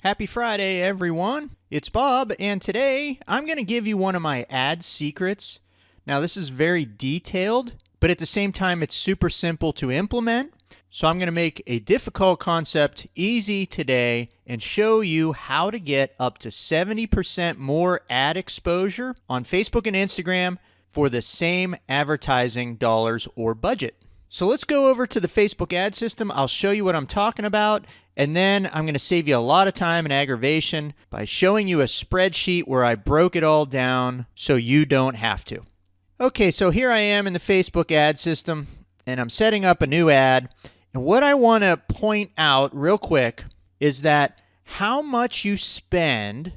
Happy Friday, everyone. It's Bob, and today I'm going to give you one of my ad secrets. Now, this is very detailed, but at the same time, it's super simple to implement. So I'm going to make a difficult concept easy today and show you how to get up to 70% more ad exposure on Facebook and Instagram for the same advertising dollars or budget. So let's go over to the Facebook ad system. I'll show you what I'm talking about, and then I'm going to save you a lot of time and aggravation by showing you a spreadsheet where I broke it all down so you don't have to. Okay, so here I am in the Facebook ad system, and I'm setting up a new ad. And what I want to point out real quick is that how much you spend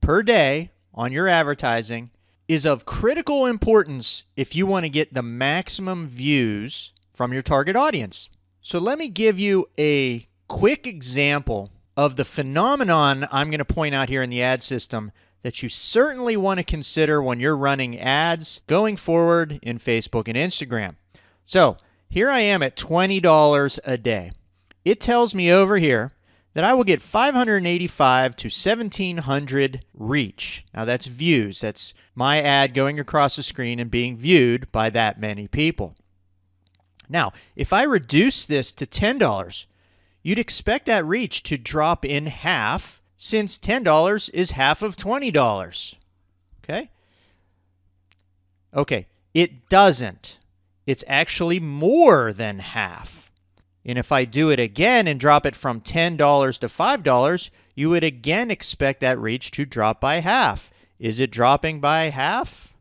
per day on your advertising is of critical importance if you want to get the maximum views from your target audience. So let me give you a quick example of the phenomenon I'm going to point out here in the ad system that you certainly want to consider when you're running ads going forward in Facebook and Instagram. So here I am at $20 a day. It tells me over here that I will get 585 to 1,700 reach. Now that's views. That's my ad going across the screen and being viewed by that many people. Now, if I reduce this to $10, you'd expect that reach to drop in half, since $10 is half of $20. Okay, it doesn't. It's actually more than half. And if I do it again and drop it from $10 to $5, you would again expect that reach to drop by half. Is it dropping by half?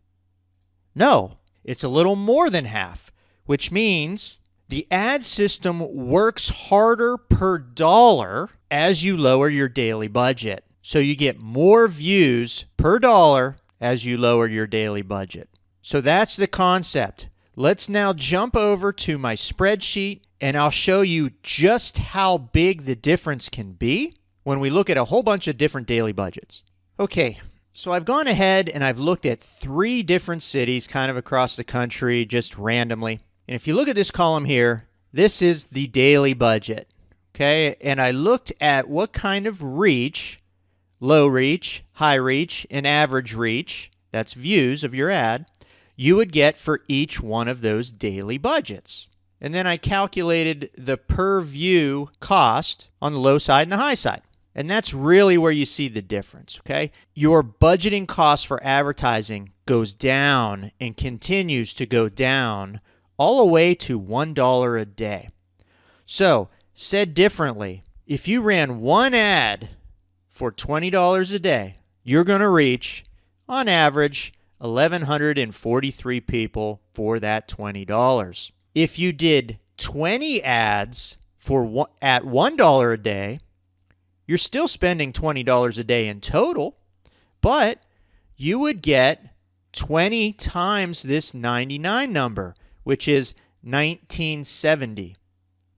No, it's a little more than half, which means the ad system works harder per dollar as you lower your daily budget. So you get more views per dollar as you lower your daily budget. So that's the concept. Let's now jump over to my spreadsheet, and I'll show you just how big the difference can be when we look at a whole bunch of different daily budgets. Okay, so I've gone ahead and I've looked at 3 different cities kind of across the country just randomly. And if you look at this column here, this is the daily budget. Okay, and I looked at what kind of reach, low reach, high reach, and average reach, that's views of your ad, you would get for each one of those daily budgets. And then I calculated the per view cost on the low side and the high side. And that's really where you see the difference, okay? Your budgeting cost for advertising goes down and continues to go down all the way to $1 a day. So, said differently, if you ran one ad for $20 a day, you're going to reach, on average, 1,143 people for that $20. If you did 20 ads at $1 a day, you're still spending $20 a day in total, but you would get 20 times this 99 number, which is 1970.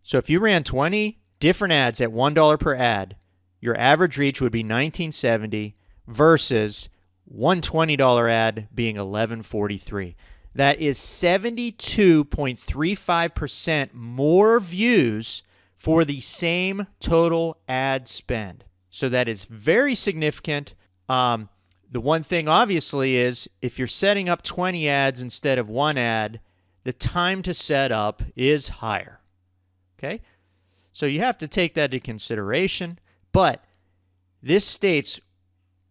So if you ran 20 different ads at $1 per ad, your average reach would be 1970 versus one $20 ad being 1143. That is 72.35% more views for the same total ad spend. So that is very significant. The one thing obviously is if you're setting up 20 ads instead of one ad, the time to set up is higher. Okay? So you have to take that into consideration, but this states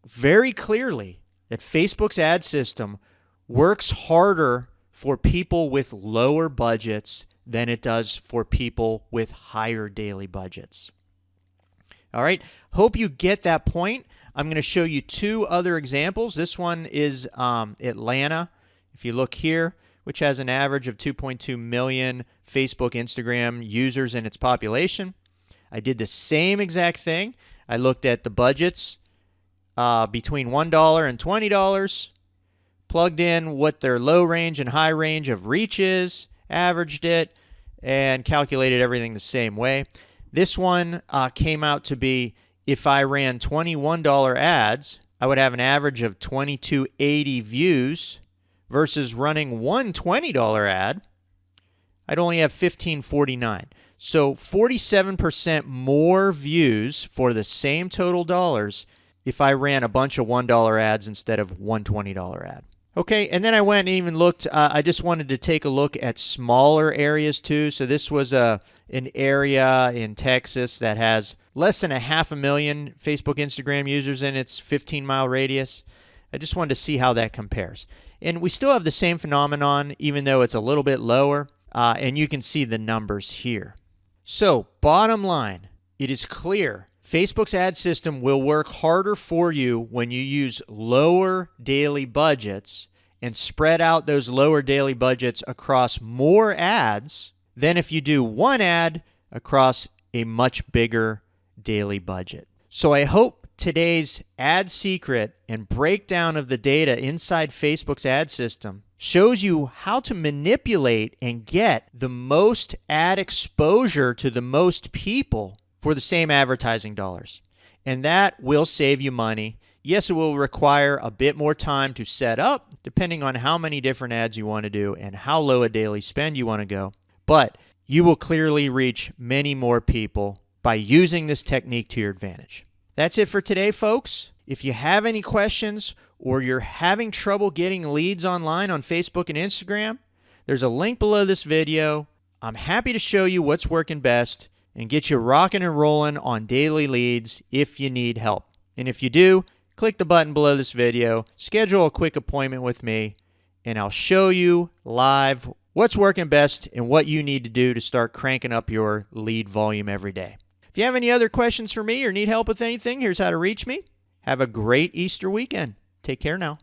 very clearly that Facebook's ad system works harder for people with lower budgets than it does for people with higher daily budgets. All right, hope you get that point. I'm going to show you 2 other examples. This one is Atlanta. If you look here, which has an average of 2.2 million Facebook, Instagram users in its population. I did the same exact thing. I looked at the budgets between $1 and $20, plugged in what their low range and high range of reach is, averaged it, and calculated everything the same way. This one came out to be, if I ran $21 ads, I would have an average of 2280 views versus running one $20 ad, I'd only have 1549. So 47% more views for the same total dollars if I ran a bunch of $1 ads instead of one $20 ad. Okay, and then I went and even looked, I just wanted to take a look at smaller areas too. So this was an area in Texas that has less than 500,000 Facebook, Instagram users in its 15-mile radius. I just wanted to see how that compares. And we still have the same phenomenon, even though it's a little bit lower, and you can see the numbers here. So, bottom line, it is clear Facebook's ad system will work harder for you when you use lower daily budgets and spread out those lower daily budgets across more ads than if you do one ad across a much bigger daily budget. So I hope today's ad secret and breakdown of the data inside Facebook's ad system shows you how to manipulate and get the most ad exposure to the most people for the same advertising dollars. And that will save you money. Yes, it will require a bit more time to set up, depending on how many different ads you want to do and how low a daily spend you want to go. But you will clearly reach many more people by using this technique to your advantage. That's it for today, folks. If you have any questions or you're having trouble getting leads online on Facebook and Instagram, there's a link below this video. I'm happy to show you what's working best and get you rocking and rolling on daily leads if you need help. And if you do, click the button below this video, schedule a quick appointment with me, and I'll show you live what's working best and what you need to do to start cranking up your lead volume every day. If you have any other questions for me or need help with anything, here's how to reach me. Have a great Easter weekend. Take care now.